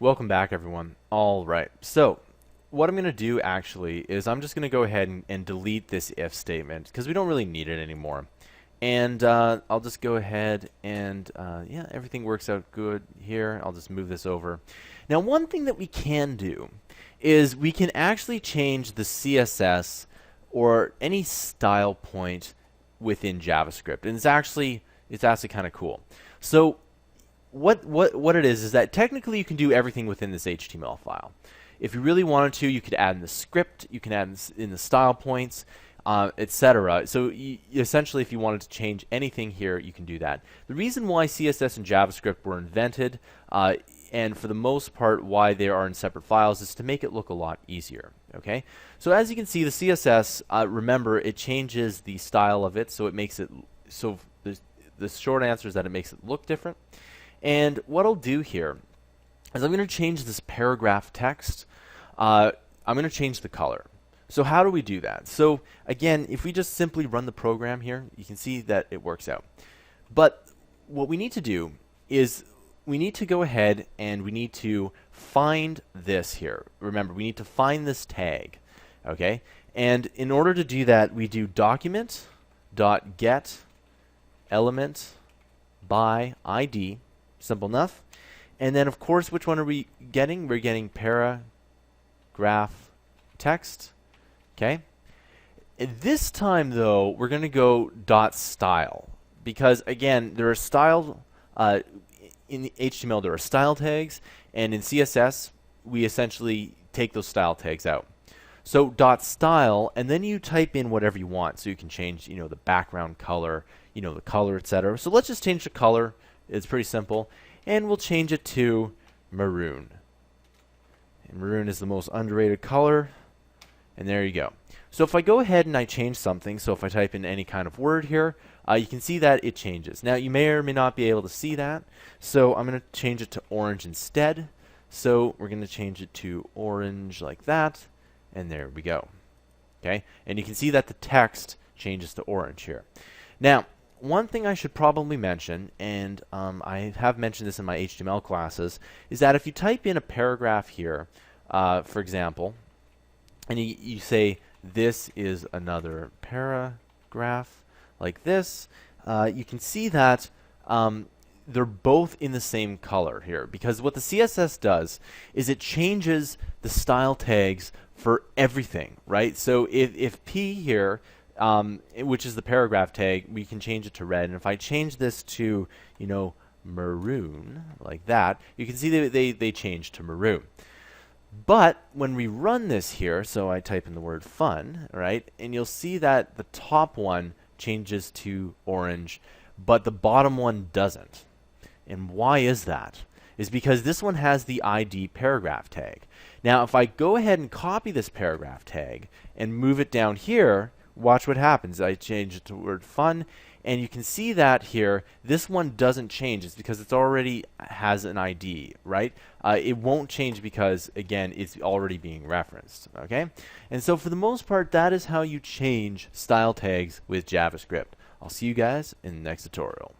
Welcome back, everyone. All right, so what I'm going to do actually is I'm just going to go ahead and delete this if statement because we don't really need it anymore. And I'll just go ahead and, yeah, everything works out good here. I'll just move this over. Now, one thing that we can do is we can actually change the CSS or any style point within JavaScript. And it's actually kind of cool. So what it is that technically you can do everything within this HTML file. If you really wanted to, you could add in the script, you can add in the style points, etc. So essentially, if you wanted to change anything here, you can do that. The reason why CSS and JavaScript were invented, and for the most part why they are in separate files, is to make it look a lot easier. Okay, so as you can see, the CSS, remember, it changes the style of it, so it makes it so. The short answer is that it makes it look different. And what I'll do here is I'm going to change this paragraph text. I'm going to change the color. So how do we do that? So again, if we just simply run the program here, you can see that it works out. But what we need to do is we need to go ahead and we need to find this here. Remember, we need to find this tag. Okay? And in order to do that, we do document.get element by ID. Simple enough. And then, of course, which one are we getting? We're getting paragraph text. Okay. And this time, though, we're going to go .style because, again, there are style in the HTML. There are style tags, and in CSS, we essentially take those style tags out. So .style, and then you type in whatever you want. So you can change, the background color, the color, etc. So let's just change the color. It's pretty simple, and we'll change it to maroon. And maroon is the most underrated color, and there you go. So if I go ahead and I change something, so if I type in any kind of word here, you can see that it changes. Now you may or may not be able to see that, so I'm going to change it to orange instead. So we're going to change it to orange like that, and there we go. Okay, and you can see that the text changes to orange here. Now, one thing I should probably mention, and I have mentioned this in my HTML classes, is that if you type in a paragraph here, for example, and you say this is another paragraph like this, you can see that they're both in the same color here, because what the CSS does is it changes the style tags for everything, right? So if P here, which is the paragraph tag, we can change it to red. And if I change this to, maroon, like that, you can see that they change to maroon. But when we run this here, so I type in the word fun, right, and you'll see that the top one changes to orange, but the bottom one doesn't. And why is that? Is because this one has the ID paragraph tag. Now, if I go ahead and copy this paragraph tag and move it down here, watch what happens. I change it to word fun, and you can see that here, this one doesn't change. It's because it already has an ID, right? It won't change because, again, it's already being referenced, okay? And so for the most part, that is how you change style tags with JavaScript. I'll see you guys in the next tutorial.